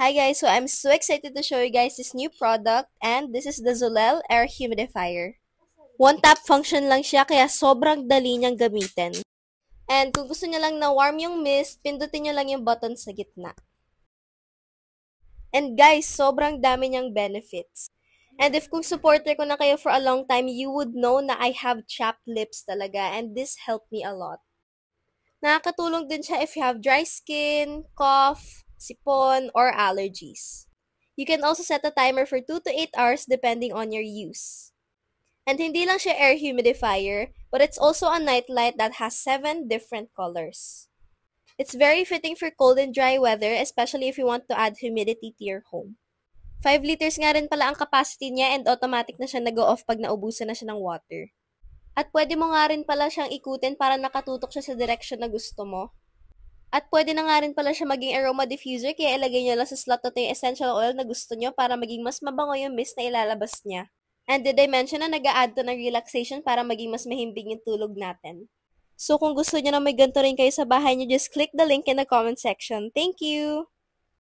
Hi guys, so I'm so excited to show you guys this new product and this is the Zolel Air Humidifier. One tap function lang siya kaya sobrang dali niyang gamitin. And kung gusto niyo lang na warm yung mist, pindutin niyo lang yung button sa gitna. And guys, sobrang dami niyang benefits. And if kung supporter ko na kayo for a long time, you would know na I have chapped lips talaga and this helped me a lot. Nakakatulong din siya if you have dry skin, cough, sipon, or allergies. You can also set a timer for 2 to 8 hours depending on your use. And hindi lang siya air humidifier, but it's also a night light that has 7 different colors. It's very fitting for cold and dry weather, especially if you want to add humidity to your home. 5 liters nga rin pala ang capacity niya and automatic na siya nag-off pag naubusan na siya ng water. At pwede mo nga rin pala siyang ikutin para nakatutok siya sa direction na gusto mo. At pwede na nga rin pala siya maging aroma diffuser kaya ilagay nyo lang sa slot na yung essential oil na gusto nyo para maging mas mabango yung mist na ilalabas niya. And did I mention na nag-a-add to ng relaxation para maging mas mahimbing yung tulog natin. So kung gusto nyo na may ganito rin kayo sa bahay nyo, just click the link in the comment section. Thank you!